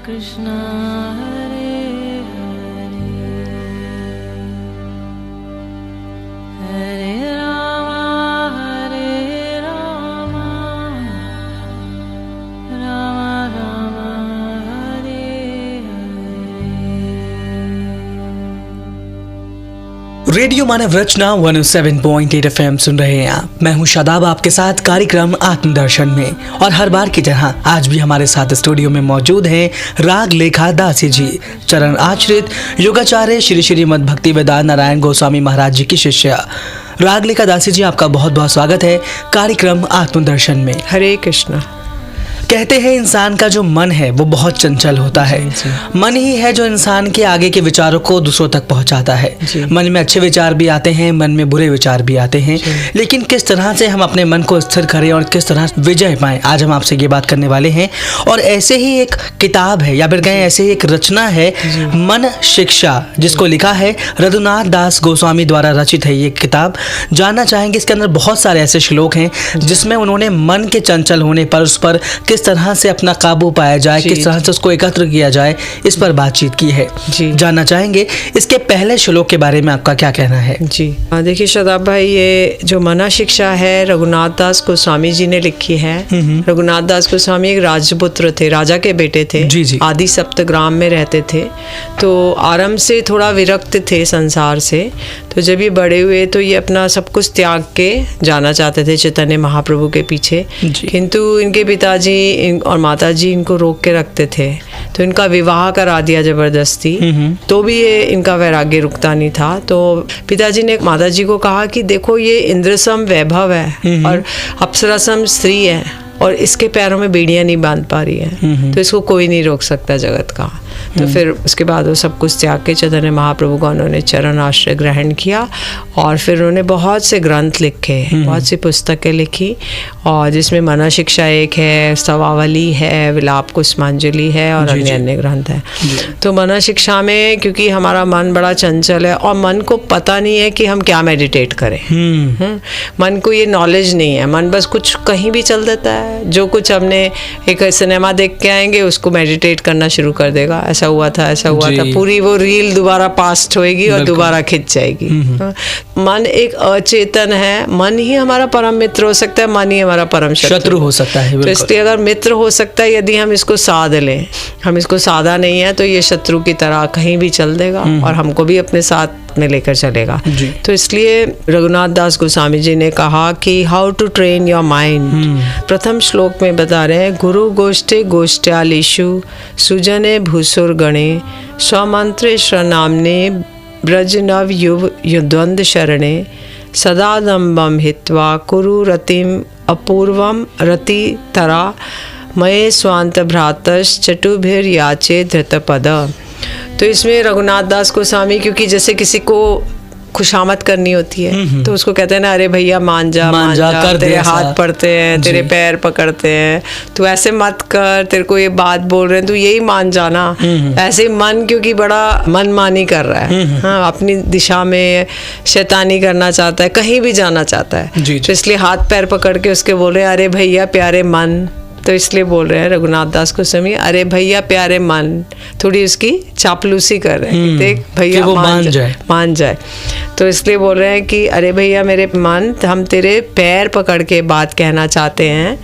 Krishna Hare Hare Hare Rama Rama Rama Hare Hare। Radio Manav Rachna 107.8 FM सुन रहे हैं आप। मैं हूं शादाब, आपके साथ कार्यक्रम आत्मदर्शन में। और हर बार की तरह आज भी हमारे साथ स्टूडियो में मौजूद हैं रागलेखा दासी जी, चरण आश्रित योगाचार्य श्री श्रीमद् भक्ति वेदांत नारायण गोस्वामी महाराज जी की शिष्या। रागलेखा दासी जी, आपका बहुत बहुत स्वागत है कार्यक्रम आत्मदर्शन में। हरे कृष्णा। कहते हैं इंसान का जो मन है वो बहुत चंचल होता है। मन ही है जो इंसान के आगे के विचारों को दूसरों तक पहुंचाता है। मन में अच्छे विचार भी आते हैं, मन में बुरे विचार भी आते हैं, लेकिन किस तरह से हम अपने मन को स्थिर करें और किस तरह विजय पाएं, आज हम आपसे ये बात करने वाले हैं। और ऐसे ही एक किताब है या फिर कहें ऐसे ही एक रचना है मन शिक्षा, जिसको लिखा है रघुनाथ दास गोस्वामी द्वारा रचित है ये किताब। जानना चाहेंगे इसके अंदर बहुत सारे ऐसे श्लोक हैं जिसमें उन्होंने मन के चंचल होने पर उस पर किस तरह से अपना काबू पाया जाए, किस तरह से उसको एकत्र किया जाए, इस पर बातचीत की है। जानना चाहेंगे इसके पहले श्लोक के बारे में आपका क्या कहना है? जी देखिए शादाब भाई, ये जो मना शिक्षा है रघुनाथ दास गोस्वामी जी ने लिखी है। रघुनाथ दास गोस्वामी एक राजपुत्र थे, राजा के बेटे थे। आदि सप्तग्राम में रहते थे, तो आरंभ से थोड़ा विरक्त थे संसार से। तो जब ये बड़े हुए तो ये अपना सब कुछ त्याग के जाना चाहते थे चैतन्य महाप्रभु के पीछे, किंतु इनके पिताजी और माताजी इनको रोक के रखते थे, तो इनका विवाह करा दिया जबरदस्ती। तो भी ये इनका वैराग्य रुकता नहीं था। तो पिताजी ने माताजी को कहा कि देखो, ये इंद्रसम वैभव है और अप्सरासम स्त्री है और इसके पैरों में बेड़ियां नहीं बांध पा रही है, तो इसको कोई नहीं रोक सकता जगत का। तो फिर उसके बाद वो सब कुछ त्याग के चैतन्य महाप्रभु का उन्होंने चरण आश्रय ग्रहण किया और फिर उन्होंने बहुत से ग्रंथ लिखे, बहुत सी पुस्तकें लिखी, और जिसमें मना शिक्षा एक है, स्तवावली है, विलाप कुसुमांजलि है और अन्य अन्य ग्रंथ है। तो मना शिक्षा में क्योंकि हमारा मन बड़ा चंचल है और मन को पता नहीं है कि हम क्या मेडिटेट करें, मन को ये नॉलेज नहीं है, मन बस कुछ कहीं भी चल देता है, जो कुछ हमने एक सिनेमा देख के आएंगे उसको मेडिटेट करना शुरू कर देगा, ऐसा हुआ था, ऐसा हुआ था, पूरी वो रील दोबारा पास्ट होएगी और दोबारा खिंच जाएगी। मन एक अचेतन है, मन ही हमारा परम मित्र हो सकता है, मन ही हमारा परम शत्रु हो सकता है। तो इसलिए अगर मित्र हो सकता है यदि हम इसको साध लें, हम इसको साधा नहीं है तो ये शत्रु की तरह कहीं भी चल देगा और हमको भी अपने साथ में लेकर चलेगा। तो इसलिए रघुनाथ दास गोस्वामी जी ने कहा कि how to train your mind. प्रथम श्लोक में बता रहे हैं, गुरु गोष्ठे गोष्ठ्यालिषु सुजने भूसुर गणे स्वमंत्रे स्वनामने ब्रज नव युव युद्वंद शरणे सदादम्बम हित्वा कुरु रतिम अपूर्वम रति तरा मये स्वांत भ्रातश चटुभिर याचे धृतपद। तो इसमें रघुनाथ दास गोस्वामी, क्योंकि जैसे किसी को खुशामद करनी होती है तो उसको कहते हैं ना, अरे भैया मान जा कर, तेरे हाथ पड़ते हैं, तेरे पैर पकड़ते हैं, तू ऐसे मत कर, तेरे को ये बात बोल रहे हैं तू यही मान जाना। ऐसे मन क्योंकि बड़ा मनमानी कर रहा है, हाँ, अपनी दिशा में शैतानी करना चाहता है, कहीं भी जाना चाहता है, तो इसलिए हाथ पैर पकड़ के उसके बोल रहे हैं, अरे भैया प्यारे मन। तो इसलिए बोल रहे हैं रघुनाथ दास गोस्वामी, अरे भैया प्यारे मन, थोड़ी उसकी चापलूसी कर रहे हैं, देख भैया मान जाए। तो इसलिए बोल रहे हैं कि अरे भैया मेरे मन, हम तेरे पैर पकड़ के बात कहना चाहते हैं।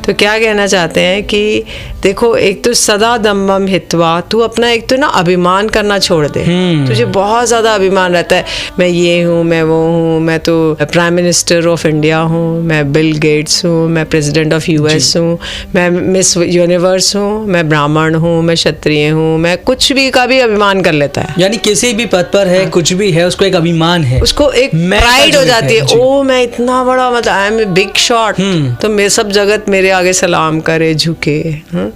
तो क्या कहना चाहते हैं कि देखो, एक तो सदा दम्बम हित्वा, तू अपना एक तो ना अभिमान करना छोड़ दे। तुझे बहुत ज़्यादा अभिमान रहता है, मैं ये हूँ, मैं वो हूँ, मैं तो प्राइम मिनिस्टर ऑफ इंडिया हूँ, मैं बिल गेट्स हूँ, मैं प्रेसिडेंट ऑफ US हूँ, मैं मिस यूनिवर्स हूँ, मैं ब्राह्मण हूँ, मैं क्षत्रिय हूँ, मैं कुछ भी का भी अभिमान कर लेता है। यानी किसी भी पद पर है, कुछ भी है, उसको एक अभिमान है, उसको एक प्राइड हो जाती है। ओ मैं इतना बड़ा, मतलब I am a big shot, तो मेरे सब जगत मेरे आगे सलाम करे, झुके।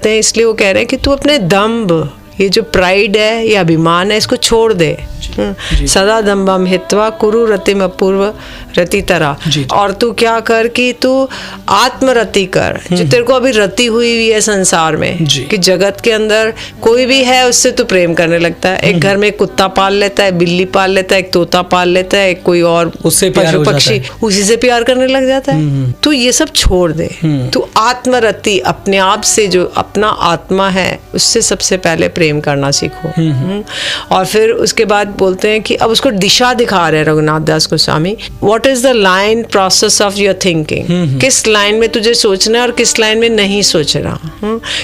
इसलिए वो कह रहे हैं कि तू अपने दम्भ, ये जो प्राइड है, ये अभिमान है, इसको छोड़ दे। सदा दम्भम हित्वा कुरु रतिम अपूर्व रति तरा। और तू क्या कर कि तू आत्मरति कर, जो तेरे को अभी रति हुई है संसार में, कि जगत के अंदर कोई भी है उससे तू प्रेम करने लगता है। एक घर में कुत्ता पाल लेता है, बिल्ली पाल लेता है, एक तोता पाल लेता है, एक कोई और उससे पशु पक्षी, उसी से प्यार करने लग जाता है। तू ये सब छोड़ दे, तू आत्मरति, अपने आप से जो अपना आत्मा है उससे सबसे पहले प्रेम करना सीखो। और फिर उसके बाद बोलते हैं कि अब उसको दिशा दिखा रहे हैं Raghunath Das Goswami. What is the line process of your thinking, किस लाइन में तुझे सोचना है और किस लाइन में नहीं सोचना।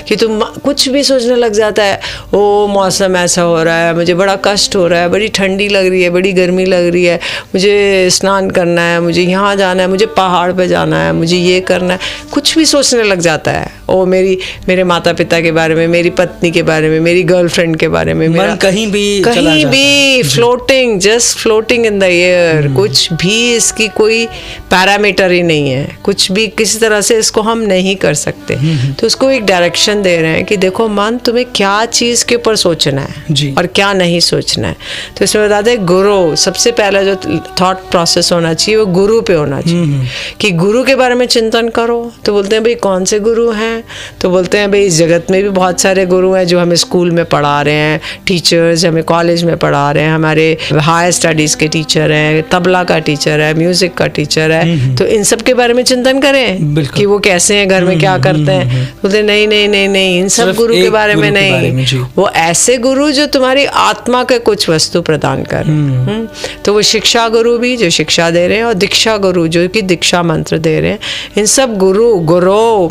कि तुम कुछ भी सोचने लग जाता है, ओ मौसम ऐसा हो रहा है, मुझे बड़ा कष्ट हो रहा है, बड़ी ठंडी लग रही है, बड़ी गर्मी लग रही है, मुझे स्नान करना है, मुझे यहाँ जाना है, मुझे पहाड़ पे जाना है, मुझे ये करना है, कुछ भी सोचने लग जाता है। ओ मेरे माता पिता के बारे में, मेरी पत्नी के बारे में, मेरी गर्लफ्रेंड के बारे में, मन कहीं भी floating, just floating in the air. कुछ भी इसकी कोई पैरामीटर ही नहीं है, कुछ भी किसी तरह से इसको हम नहीं कर सकते। तो उसको एक डायरेक्शन दे रहे हैं कि देखो मन, तुम्हें क्या चीज के ऊपर सोचना है और क्या नहीं सोचना है। तो इसमें बताते हैं गुरु, सबसे पहला जो थॉट प्रोसेस होना चाहिए वो गुरु पे होना चाहिए। कि गुरु के बारे में चिंतन करो। तो बोलते हैं भाई कौन से गुरु हैं? तो बोलते हैं भाई इस जगत में भी बहुत सारे गुरु हैं जो हमें स्कूल में पढ़ा रहे हैं, टीचर्स हमें कॉलेज में पढ़ा रहे हैं, हमारे हायर स्टडीज के टीचर हैं, तबला का टीचर है, म्यूजिक का टीचर है। तो इन सब के बारे में चिंतन करें कि वो कैसे हैं, घर में क्या करते हैं। बोलते नहीं नहीं नहीं नहीं, इन सब गुरु के बारे में नहीं, वो ऐसे गुरु जो तुम्हारी आत्मा के कुछ वस्तु प्रदान कर। तो वो शिक्षा गुरु भी जो शिक्षा दे रहे हैं, और दीक्षा गुरु जो कि दीक्षा मंत्र दे रहे हैं। इन सब गुरु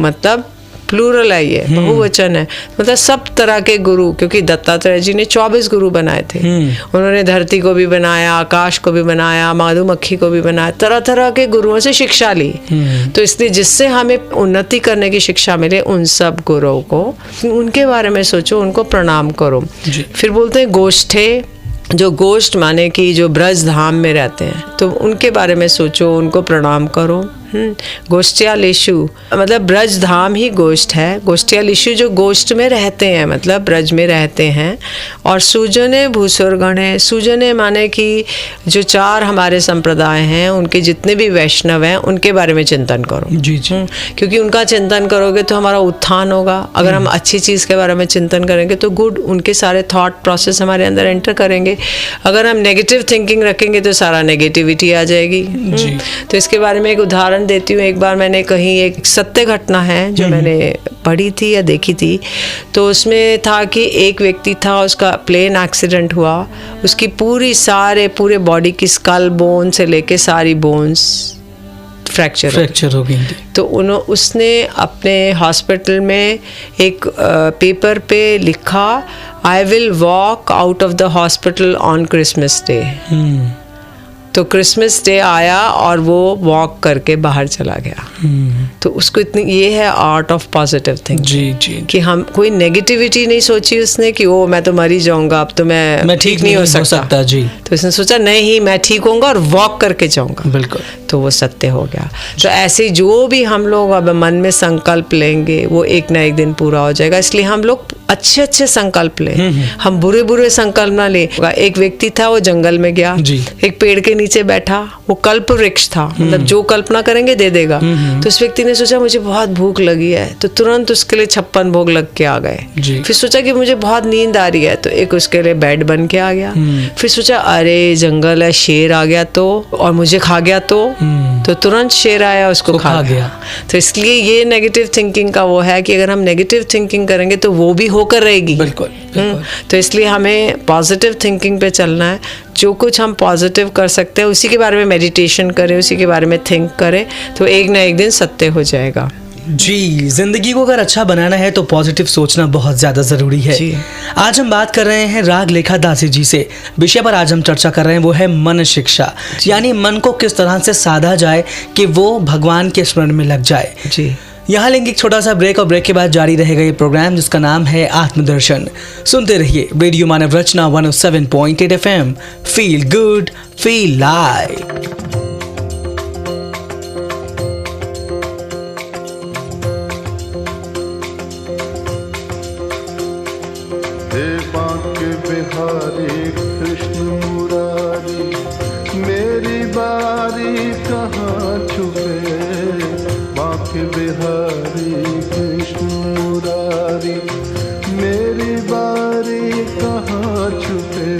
मतलब प्लूरल है, ये बहुवचन है, मतलब सब तरह के गुरु। क्योंकि दत्तात्रेय जी ने 24 गुरु बनाए थे। उन्होंने धरती को भी बनाया, आकाश को भी बनाया, मधुमक्खी को भी बनाया, तरह तरह के गुरुओं से शिक्षा ली। तो इसलिए जिससे हमें उन्नति करने की शिक्षा मिले, उन सब गुरुओं को, उनके बारे में सोचो, उनको प्रणाम करो। फिर बोलते हैं गोष्ठे, जो गोष्ठ माने कि जो ब्रज धाम में रहते हैं, तो उनके बारे में सोचो, उनको प्रणाम करो। गोष्ठ्यालेशु मतलब ब्रज धाम ही गोष्ठ है। गोष्ठ्यालेशु जो गोष्ठ में रहते हैं, मतलब ब्रज में रहते हैं। और सुजने भूसुरगणे, सुजने माने कि जो 4 हमारे संप्रदाय हैं, उनके जितने भी वैष्णव हैं, उनके बारे में चिंतन करो। जी। क्योंकि उनका चिंतन करोगे तो हमारा उत्थान होगा। अगर हम अच्छी चीज़ के बारे में चिंतन करेंगे तो गुड, उनके सारे थॉट प्रोसेस हमारे अंदर एंटर करेंगे। अगर हम नेगेटिव थिंकिंग रखेंगे तो सारा नेगेटिविटी आ जाएगी। तो इसके बारे में एक उदाहरण देती हूँ। एक बार मैंने कहीं एक सत्य घटना है जो मैंने पढ़ी थी या देखी थी। तो उसमें था कि एक व्यक्ति था, उसका प्लेन एक्सीडेंट हुआ, उसकी पूरे बॉडी की स्कल बोन से लेके सारी बोन्स फ्रैक्चर हो गई। तो उसने अपने हॉस्पिटल में एक पेपर पे लिखा, I will walk out of the hospital on Christmas day. तो क्रिसमस डे आया और वो वॉक करके बाहर चला गया। तो उसको इतनी, ये है आर्ट ऑफ पॉजिटिव थिंकिंग। जी। कि हम कोई नेगेटिविटी नहीं सोची उसने कि ओ मैं तो मर ही जाऊंगा, अब तो मैं ठीक नहीं हो सकता। जी। तो उसने सोचा नहीं, मैं ठीक होऊंगा और वॉक करके जाऊंगा। बिल्कुल। तो वो सत्य हो गया। तो ऐसे जो भी हम लोग अब मन में संकल्प लेंगे, वो एक ना एक दिन पूरा हो जाएगा। इसलिए हम लोग अच्छे अच्छे संकल्प लें, हम बुरे बुरे संकल्प ना लें। एक व्यक्ति था, वो जंगल में गया, एक पेड़ के नीचे बैठा, वो कल्प वृक्ष था, मतलब जो कल्पना करेंगे दे देगा। तो उस व्यक्ति ने सोचा मुझे बहुत भूख लगी है, तो तुरंत उसके लिए 56 भोग लग के आ गए। फिर सोचा कि मुझे बहुत नींद आ रही है, तो एक उसके लिए बेड बन के आ गया। फिर सोचा अरे जंगल है, शेर आ गया तो, और मुझे खा गया तो तुरंत शेर आया, उसको खा गया। तो इसलिए ये नेगेटिव थिंकिंग का वो है कि अगर हम नेगेटिव थिंकिंग करेंगे तो वो भी होकर रहेगी। बिल्कुल। तो इसलिए हमें पॉजिटिव थिंकिंग पे चलना है। जो कुछ हम पॉजिटिव कर सकते हैं उसी के बारे में मेडिटेशन करें, उसी के बारे में थिंक करें, तो एक ना एक दिन सत्य हो जाएगा। जी, जिंदगी को अगर अच्छा बनाना है तो पॉजिटिव सोचना बहुत ज़्यादा ज़रूरी है। आज हम बात कर रहे हैं राग लेखा दासी जी से। विषय पर आज हम चर्चा कर रहे हैं वो है मन शिक्षा, यानी मन को किस तरह से साधा जाए कि वो भगवान के स्मरण में लग जाए। जी। यहाँ लेंगे एक छोटा सा ब्रेक, और ब्रेक के बाद जारी रहेगा ये प्रोग्राम जिसका नाम है आत्मदर्शन। सुनते रहिए radio Manav Rachna 107.8 FM। Feel good, feel live. हे बिहारी कृष्ण मुरारी, मेरी बारी कहाँ छुपे, बांके बिहारी कृष्ण मुरारी, मेरी बारी कहाँ छुपे।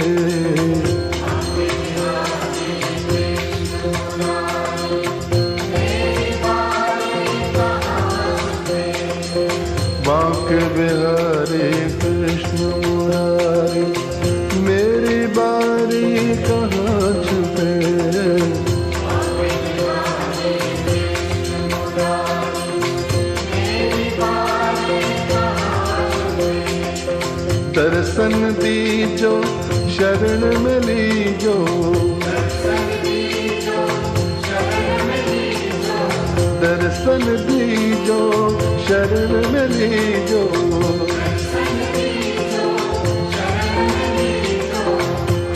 बांके बिहारी कृष्ण मुरारी, मेरी बारी कहाँ छुपे। दर्शन दीजो शरण में लीजो, दर्शन दीजो शरण में लीजो,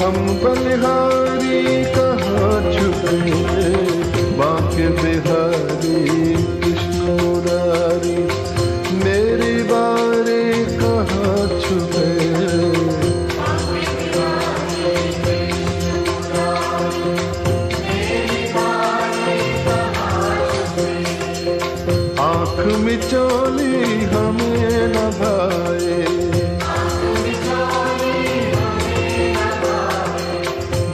हम बलिहारी कहाँ छुपे, बांके बिहारी कृष्ण मुरारी, मेरी बारी कहाँ छुपे। आँख मिचोली हमें न भाए,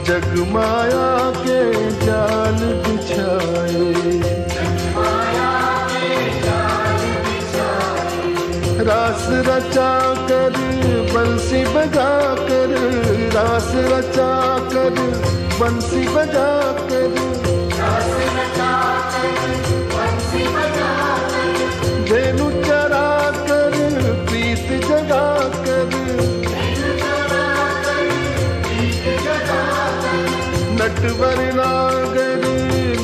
जग माया के जाल बिछाए, रास रचा कर बंसी बजा कर, रास रचा कर बंसी बजा कर, धेनु चरा कर प्रीत जगा कर, नटवर नागर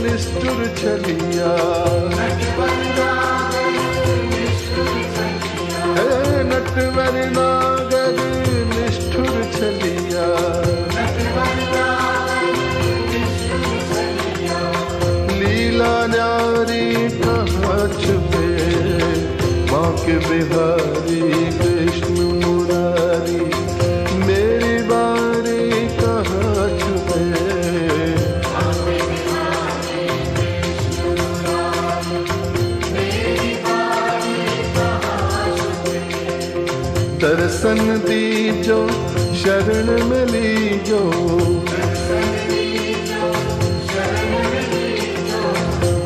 निष्ठुर छलिया, नटवर नागर निष्ठुर छलिया, लीला न्यारी कहाँ छुपे, बांके बिहारी कृष्ण मुरारी, मेरी बारी कहाँ छुपे। दर्शन दीजो शरण में लीजो,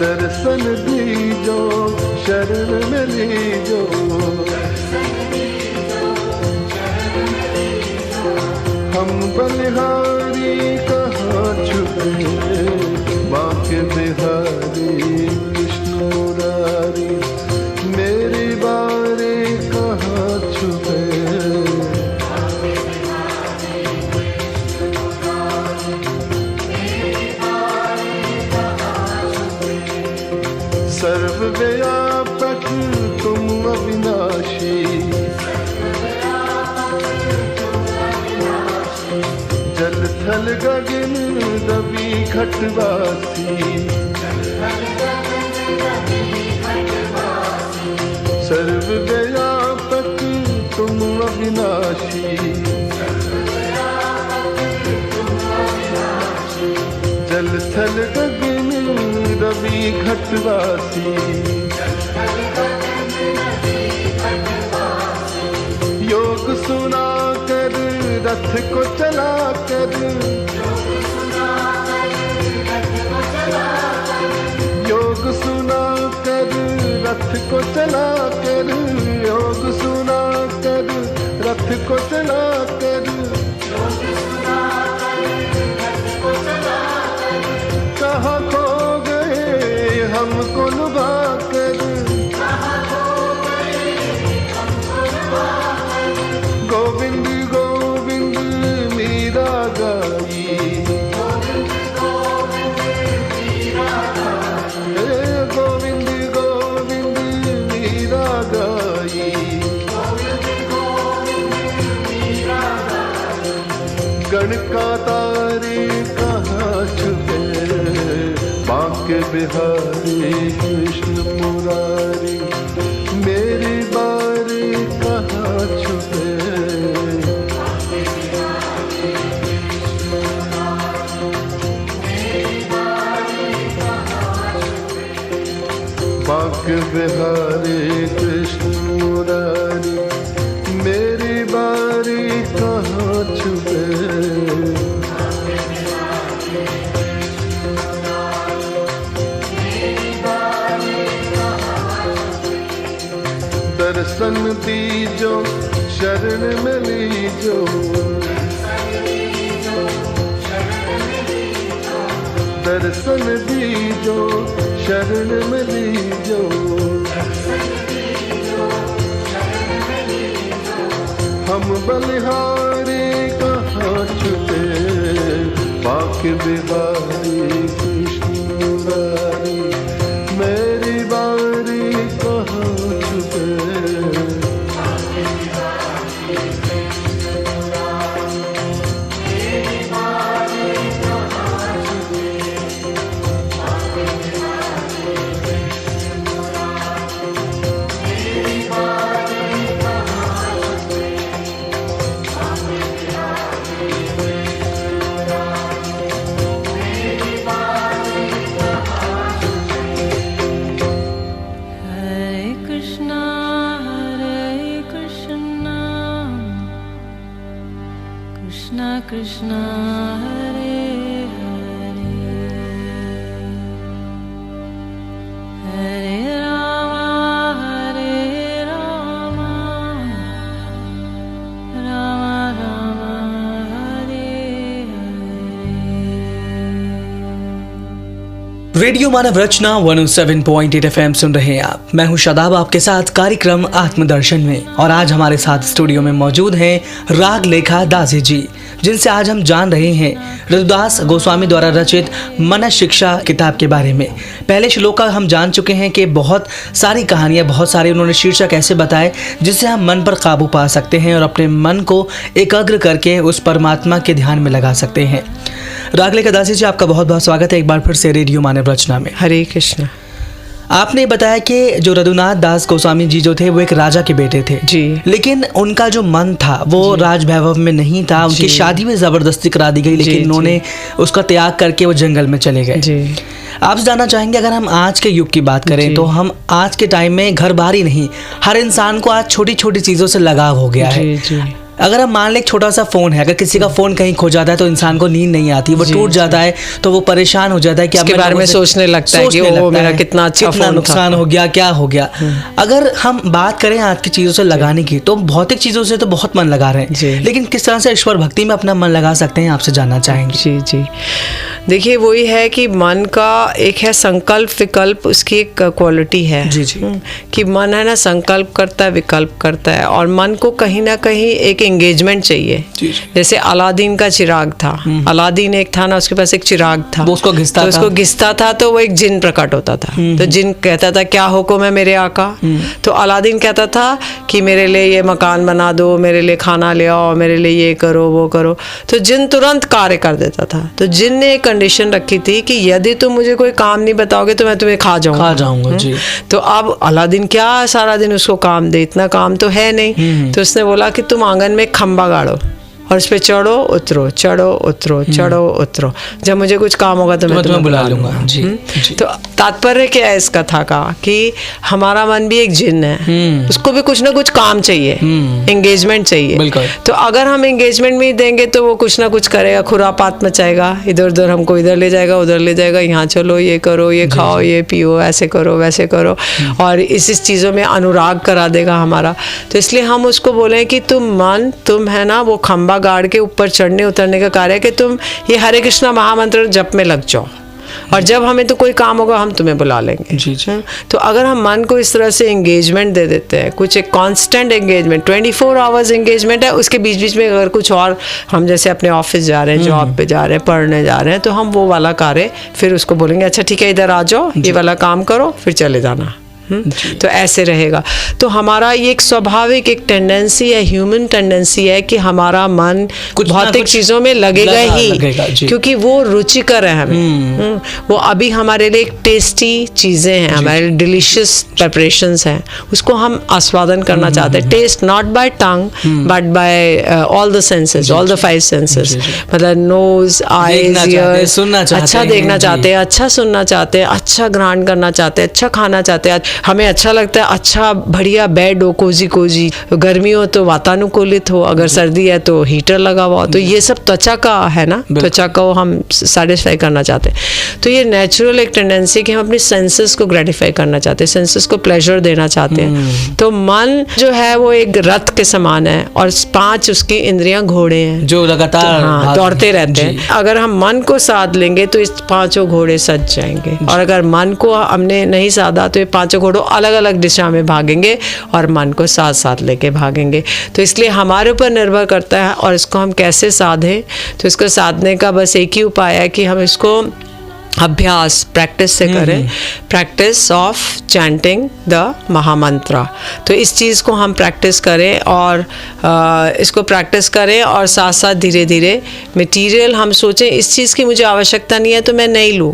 दर्शन दीजो शरण में लीजो, हम बलिहारी कहाँ छुपे, बांके बिहारी कृष्ण मुरारी, मेरी बारी कहाँ छुपे। सर्वव्यापक तुम अविनाशी, जल थल गगन रवि घटवासी, सर्वव्यापक तुम अविनाशी, जल थल गगन रवि घटवासी, योग सुना कर रथ को चला कर, योग सुना कर रथ को चला कर, योग सुना कर रथ को चला कर, कहाँ खो गए हमको लुभा कर, गोविंद गोविंद मीरा गाई, गोविंद गोविंद मीरा गाई, गण का तारे कहाँ छुपे, बांके बिहारी कृष्ण मुरारी, मेरी बारी कहाँ छुपे। बिहारी कृष्ण मुरारी, मेरी बारी कहाँ छुपे। दर्शन दीजो शरण में लीजो, दर्शन दीजो शरण में लीजो। हम बलिहारी कहाँ छुपे, बाके बिहारी कृष्ण मुरारी, मेरी बारी कहाँ छुपे। Krishna Hare Hare, Hare Rama Hare Rama, Rama Rama Hare Hare। Radio Manav Rachna 107.8 FM सुन रहे हैं आप। मैं हूं शादाब, आपके साथ कार्यक्रम आत्मदर्शन में। और आज हमारे साथ स्टूडियो में मौजूद हैं राग लेखा दासी जी, जिनसे आज हम जान रहे हैं रघुदास गोस्वामी द्वारा रचित मन शिक्षा किताब के बारे में। पहले श्लोक का हम जान चुके हैं कि बहुत सारी कहानियाँ, बहुत सारे उन्होंने शीर्षक ऐसे बताए जिससे हम मन पर काबू पा सकते हैं और अपने मन को एकाग्र करके उस परमात्मा के ध्यान में लगा सकते हैं। राग लेखा दासी जी, आपका बहुत बहुत स्वागत है एक बार फिर से रेडियो मानव रचना में। हरे कृष्ण। आपने बताया कि जो रघुनाथ दास गोस्वामी जी जो थे वो एक राजा के बेटे थे जी, लेकिन उनका जो मन था वो राज वैभव में नहीं था। उनकी शादी में जबरदस्ती करा दी गई, लेकिन उन्होंने उसका त्याग करके वो जंगल में चले गए जी। आप जानना चाहेंगे, अगर हम आज के युग की बात करें तो हम आज के टाइम में घर बार ही नहीं, हर इंसान को आज छोटी छोटी चीजों से लगाव हो गया है। अगर हम मान लें छोटा सा फोन है, अगर किसी का फोन कहीं खो जाता है तो इंसान को नींद नहीं आती, वो टूट जाता है तो वो परेशान हो जाता है कि इसके बारे में सोचने लगता है कि वो मेरा कितना अच्छा फोन नुकसान हो गया, क्या हो गया। अगर हम बात करें आज की चीजों से लगाने की, तो भौतिक चीजों से तो बहुत मन लगा रहे हैं, लेकिन किस तरह से ईश्वर भक्ति में अपना मन लगा सकते हैं, आपसे जानना चाहेंगे। जी जी, देखिए वही है कि मन का एक है संकल्प विकल्प, उसकी एक क्वालिटी है जी जी, कि मन है ना संकल्प करता है, विकल्प करता है, और मन को कहीं ना कहीं एक एंगेजमेंट चाहिए। जैसे अलादीन का चिराग था, अलादीन एक था ना, उसके पास एक चिराग था, वो उसको घिसता था तो वो एक जिन प्रकट होता था। तो जिन कहता था क्या हुक्म है मेरे आका, तो अलादीन कहता था कि मेरे लिए ये मकान बना दो, मेरे लिए खाना ले आओ, मेरे लिए ये करो वो करो, तो जिन तुरंत कार्य कर देता था। तो जिन ने एक कंडीशन रखी थी कि यदि तुम मुझे कोई काम नहीं बताओगे तो मैं तुम्हें खा जाऊंगा जी। तो अब अलादीन क्या सारा दिन उसको काम दे, इतना काम तो है नहीं। तो उसने बोला कि तुम आंगन में खंबा गाड़ो और उस पे चढ़ो उतरो, चढ़ो उतरो, चढ़ो उतरो, जब मुझे कुछ काम होगा तो मैं तुम्हें बुला लूंगा जी। तो तात्पर्य क्या है इस कथा का कि हमारा मन भी एक जिन है, उसको भी कुछ ना कुछ काम चाहिए, एंगेजमेंट चाहिए। तो अगर हम एंगेजमेंट में देंगे तो वो कुछ ना कुछ करेगा, खुरापात मचाएगा, इधर उधर हमको इधर ले जाएगा उधर ले जाएगा, यहाँ चलो ये करो ये खाओ ये पियो, ऐसे करो वैसे करो, और इस चीज़ों में अनुराग करा देगा हमारा। तो इसलिए हम उसको बोले कि तुम है ना वो खंबा गाड़ के ऊपर चढ़ने उतरने का कार्य है कि तुम ये हरे कृष्णा महामंत्र जप में लग जाओ, और जब हमें तो कोई काम होगा हम तुम्हें बुला लेंगे जी जी। तो अगर हम मन को इस तरह से एंगेजमेंट दे देते हैं, कुछ एक कांस्टेंट एंगेजमेंट, 24 आवर्स एंगेजमेंट है, उसके बीच बीच में अगर कुछ और हम जैसे अपने ऑफिस जा रहे हैं, जॉब पे जा रहे हैं, पढ़ने जा रहे हैं, तो हम वो वाला कार्य फिर उसको बोलेंगे अच्छा ठीक है इधर आ जाओ, ये वाला काम करो, फिर चले जाना। तो ऐसे रहेगा। तो हमारा ये एक स्वाभाविक एक टेंडेंसी है, ह्यूमन टेंडेंसी है कि हमारा मन कुछ भौतिक चीजों में लगेगा ही, क्योंकि वो रुचिकर है हमें। वो अभी हमारे लिए एक टेस्टी चीजें हैं, हमारे डिलीशियस प्रिपरेशंस हैं, उसको हम आस्वादन करना चाहते हैं। Taste not by tongue but by all the senses, all the 5 senses, मतलब नोज, आईज, ईयर्स, अच्छा देखना चाहते हैं, अच्छा सुनना चाहते हैं, अच्छा ग्रहण करना चाहते हैं, अच्छा खाना चाहते हैं, हमें अच्छा लगता है, अच्छा बढ़िया बेड हो, कोजी कोजी, गर्मी हो तो वातानुकूलित हो, अगर सर्दी है तो हीटर लगा हुआ हो, तो ये सब त्वचा का है ना, त्वचा को हम सेटिस्फाई करना चाहते हैं। तो ये नेचुरल एक टेंडेंसी कि हम अपने सेंसेस को ग्रेटिफाई करना चाहते हैं, सेंसेस को प्लेजर देना चाहते हैं। तो मन जो है वो एक रथ के समान है और 5 उसकी इंद्रियां घोड़े हैं जो लगातार दौड़ते रहते हैं। अगर हम मन को साध लेंगे तो इस 5 घोड़े सज जाएंगे, और अगर मन को हमने नहीं साधा तो ये 5 घोड़ों अलग अलग दिशा में भागेंगे और मन को साथ साथ लेके भागेंगे। तो इसलिए हमारे ऊपर निर्भर करता है और इसको हम कैसे साधें। तो इसको साधने का बस एक ही उपाय है कि हम इसको अभ्यास प्रैक्टिस से करें, प्रैक्टिस ऑफ चैंटिंग द महामंत्रा। तो इस चीज़ को हम प्रैक्टिस करें और इसको प्रैक्टिस करें और साथ साथ धीरे धीरे मटेरियल हम सोचें इस चीज़ की मुझे आवश्यकता नहीं है तो मैं नहीं लूँ,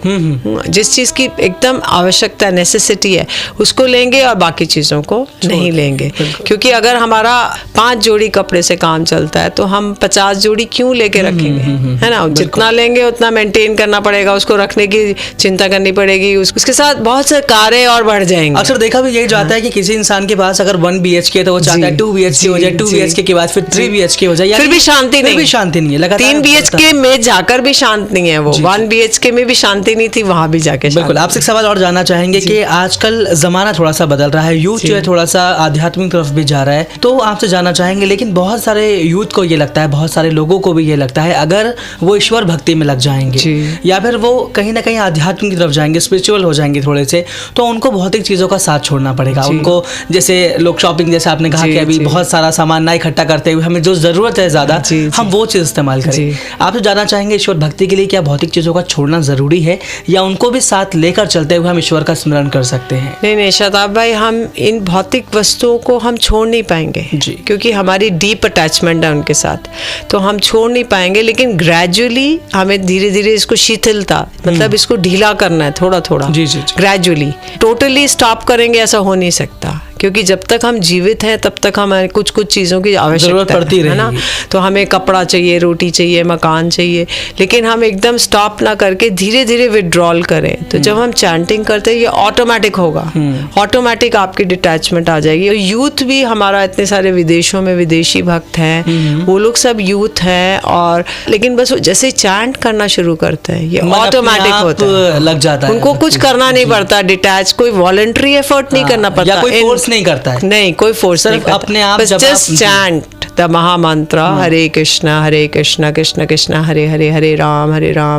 जिस चीज़ की एकदम आवश्यकता नेसेसिटी है उसको लेंगे और बाकी चीज़ों को नहीं लेंगे। क्योंकि अगर हमारा 5 जोड़ी कपड़े से काम चलता है तो हम 50 जोड़ी क्यों लेके रखेंगे, है ना। जितना लेंगे उतना मेंटेन करना पड़ेगा, उसको रखने की चिंता करनी पड़ेगी, उसके साथ बहुत से कार्य और बढ़ जाएंगे। अक्सर देखा भी यही जाता है कि किसी इंसान के पास अगर 1 BHK तो वो चाहता है 2 BHK हो जाए, 2 BHK के बाद फिर 3 BHK हो जाए, फिर भी शांति नहीं है। लगातार 3 BHK में जाकर भी शांत नहीं है वो, 1 BHK में भी शांति नहीं थी, वहां भी जाके। बिल्कुल। आपसे एक सवाल और जानना चाहेंगे कि आजकल जमाना थोड़ा सा बदल रहा है, यूथ जो है थोड़ा सा आध्यात्मिक तरफ भी जा रहा है, तो आपसे जानना चाहेंगे, लेकिन बहुत सारे यूथ को ये लगता है, बहुत सारे लोगों को भी ये लगता है अगर वो ईश्वर भक्ति में लग जाएंगे या फिर वो कहीं ना कहीं आध्यात्म की तरफ जाएंगे, स्पिरिचुअल हो जाएंगे थोड़े से, तो उनको भौतिक चीज़ों का साथ छोड़ना पड़ेगा उनको। जैसे लोग शॉपिंग, जैसे आपने कहा कि अभी बहुत सारा सामान ना इकट्ठा करते हुए हमें जो ज़रूरत है ज़्यादा हम वो चीज़ इस्तेमाल करें। आप तो जानना चाहेंगे ईश्वर भक्ति के लिए क्या भौतिक चीज़ों का छोड़ना ज़रूरी है या उनको भी साथ लेकर चलते हुए हम ईश्वर का स्मरण कर सकते हैं? नहीं शादाब भाई, हम इन भौतिक वस्तुओं को हम छोड़ नहीं पाएंगे क्योंकि हमारी डीप अटैचमेंट है उनके साथ, तो हम छोड़ नहीं पाएंगे। लेकिन ग्रेजुअली हमें धीरे धीरे इसको शिथिलता, मतलब इसको ढीला करना है थोड़ा थोड़ा, ग्रेजुअली। टोटली स्टॉप करेंगे ऐसा हो नहीं सकता, क्योंकि जब तक हम जीवित हैं तब तक हमें कुछ कुछ चीज़ों की आवश्यकता पड़ती है ना। तो हमें कपड़ा चाहिए, रोटी चाहिए, मकान चाहिए, लेकिन हम एकदम स्टॉप ना करके धीरे धीरे विड्रॉल करें। तो जब हम चैंटिंग करते हैं ये ऑटोमेटिक होगा, ऑटोमेटिक आपकी डिटैचमेंट आ जाएगी। और यूथ भी हमारा, इतने सारे विदेशों में विदेशी भक्त हैं, वो लोग सब यूथ हैं, और लेकिन बस जैसे चैंट करना शुरू करते हैं ये ऑटोमेटिक होता है, लग जाता है, उनको कुछ करना नहीं पड़ता, डिटैच, कोई वॉलंटरी एफर्ट नहीं करना पड़ता, कोई फोर्स नहीं करता है, नहीं कोई फोर्स नहीं करता, अपने आप जस्ट चैंट द महामंत्र हरे कृष्णा कृष्ण कृष्ण हरे हरे, हरे राम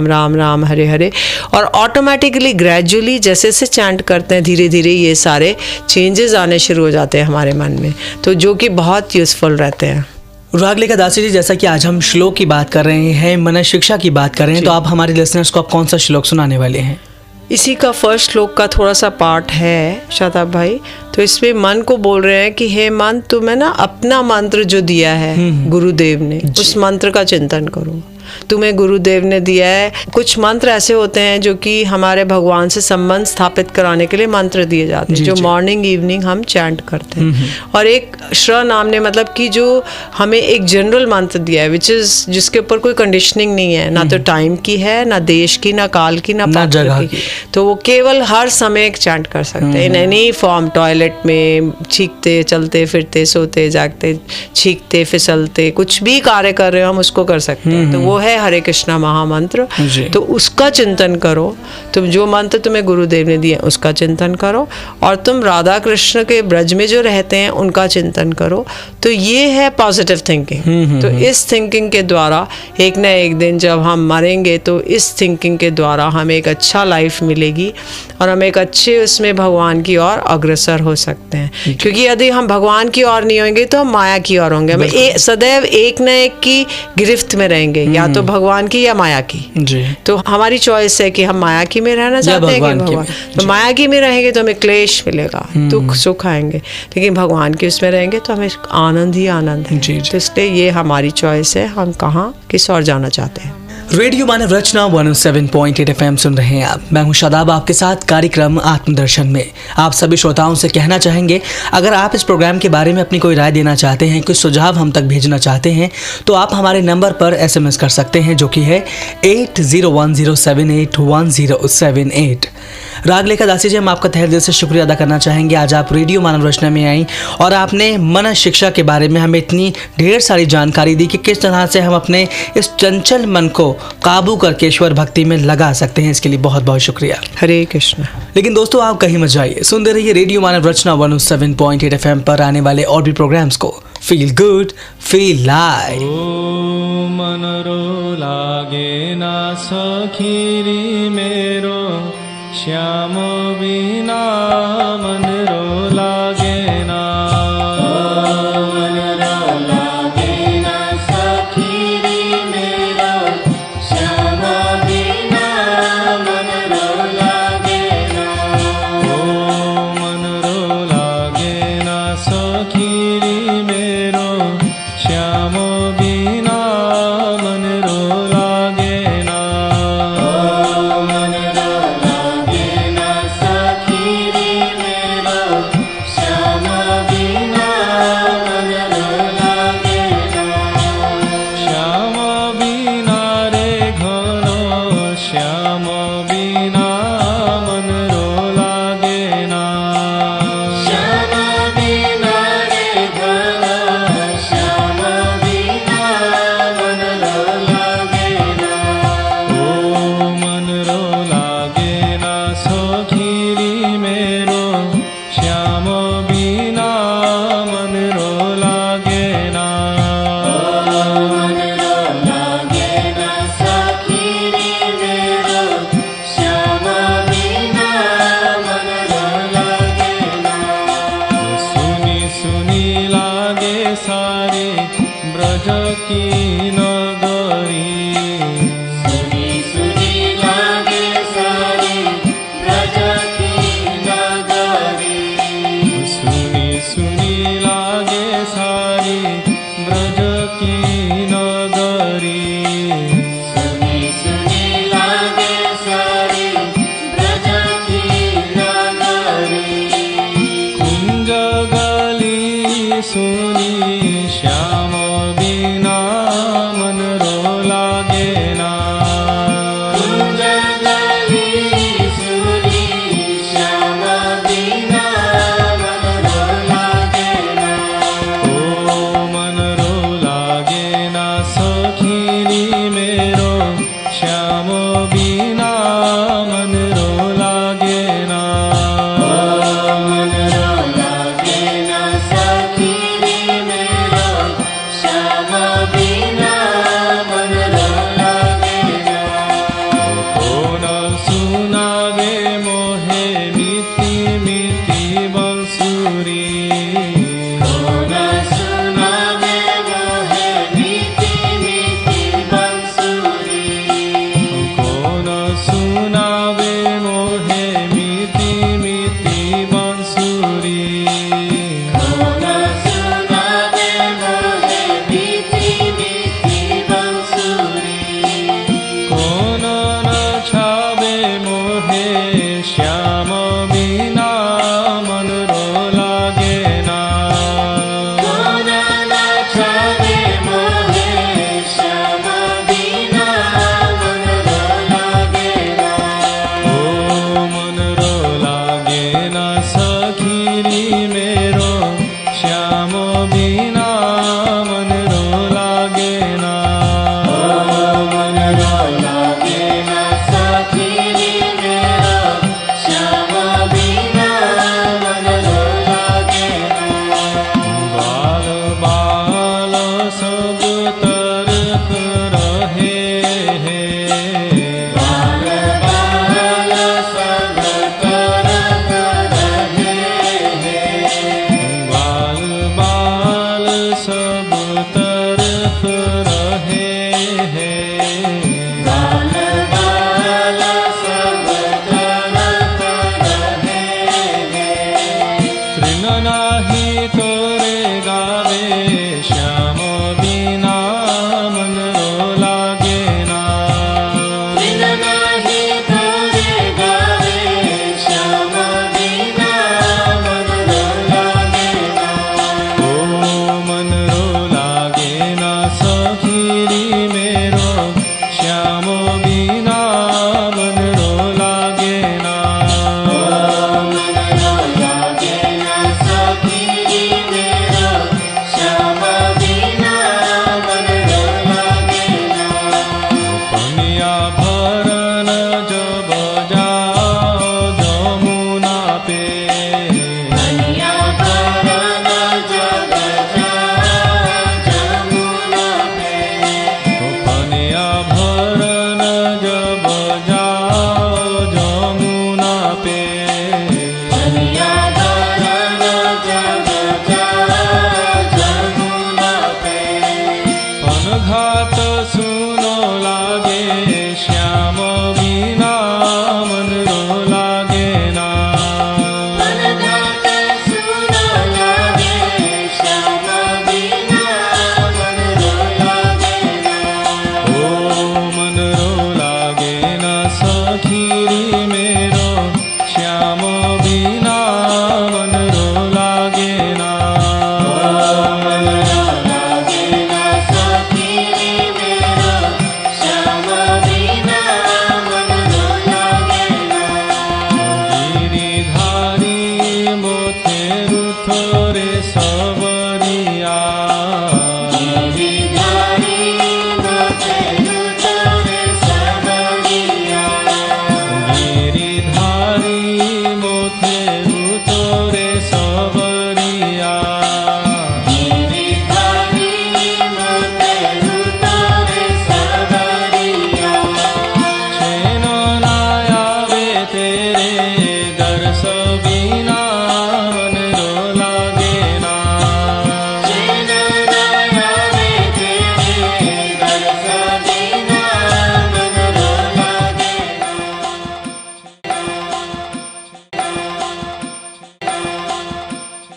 राम राम हरे हरे। और ऑटोमेटिकली ग्रेजुअली जैसे से चैंट करते हैं धीरे धीरे ये सारे चेंजेस आने शुरू हो जाते हैं हमारे मन में, तो जो कि बहुत यूजफुल रहते हैं। रागलिका दासी जी, जैसा कि आज हम श्लोक की बात कर रहे हैं, मन शिक्षा की बात कर रहे हैं, तो आप हमारे लिसनर्स को आप कौन सा श्लोक सुनाने वाले हैं? इसी का फर्स्ट श्लोक का थोड़ा सा पार्ट है शादाब भाई। तो इसमें मन को बोल रहे हैं कि हे मन, तुम्हें ना अपना मंत्र जो दिया है गुरुदेव ने, उस मंत्र का चिंतन करो। तुम्हें गुरुदेव ने दिया है, कुछ मंत्र ऐसे होते हैं जो कि हमारे भगवान से संबंध स्थापित कराने के लिए मंत्र दिए जाते हैं, जो मॉर्निंग इवनिंग हम चैंट करते हैं। और एक श्र नाम ने, मतलब कि जो हमें एक जनरल मंत्र दिया है, जिसके ऊपर कोई कंडीशनिंग नहीं है, ना तो टाइम की है, ना देश की, ना काल की, ना पात्र की। तो वो केवल हर समय चैंट कर सकते हैं इन एनी फॉर्म, टॉयलेट में छींकते, चलते फिरते, सोते जागते, छींकते फिसलते, कुछ भी कार्य कर रहे हो हम उसको कर सकते हैं। तो वो है हरे कृष्णा महामंत्र। तो उसका चिंतन करो, तुम जो मंत्र तुम्हें गुरुदेव ने दिए उसका चिंतन करो, और तुम राधा कृष्ण के ब्रज में जो रहते हैं उनका चिंतन करो। तो ये है पॉजिटिव थिंकिंग। तो इस थिंकिंग के द्वारा एक न एक दिन जब हम मरेंगे तो इस थिंकिंग के द्वारा हमें एक अच्छा लाइफ मिलेगी और हम एक अच्छे उसमें भगवान की ओर अग्रसर हो सकते हैं। क्योंकि यदि हम भगवान की ओर नहीं होंगे तो हम माया की ओर होंगे, हम सदैव एक न एक की गिरफ्त में रहेंगे, या तो भगवान की या माया की जी। तो हमारी चॉइस है कि हम माया की में रहना चाहते हैं कि भगवान। तो माया की में रहेंगे तो हमें क्लेश मिलेगा, दुख सुख आएंगे, लेकिन भगवान की उसमें रहेंगे तो हमें आनंद ही आनंद है। तो इसलिए ये हमारी चॉइस है, हम कहाँ किस ओर जाना चाहते हैं। रेडियो मानव रचना 107.8 FM सुन रहे हैं आप। मैं हूं शादाब, आपके साथ कार्यक्रम आत्मदर्शन में। आप सभी श्रोताओं से कहना चाहेंगे, अगर आप इस प्रोग्राम के बारे में अपनी कोई राय देना चाहते हैं, कुछ सुझाव हम तक भेजना चाहते हैं, तो आप हमारे नंबर पर SMS कर सकते हैं, जो कि है 8010781078। रागलेखा दासी जी, हम आपका तहे दिल से शुक्रिया अदा करना चाहेंगे। आज आप रेडियो मानव रचना में आई और आपने मन शिक्षा के बारे में हमें इतनी ढेर सारी जानकारी दी कि किस तरह से हम अपने इस चंचल मन को काबू करके ईश्वर भक्ति में लगा सकते हैं। इसके लिए बहुत बहुत शुक्रिया। हरे कृष्ण। लेकिन दोस्तों, आप कहीं मत जाइए, सुनते रहिए रेडियो मानव रचना 107.8 FM पर आने वाले और भी प्रोग्राम्स को। Feel good, feel live. मन रो लागे ना सखीरी मेरो श्याम बिना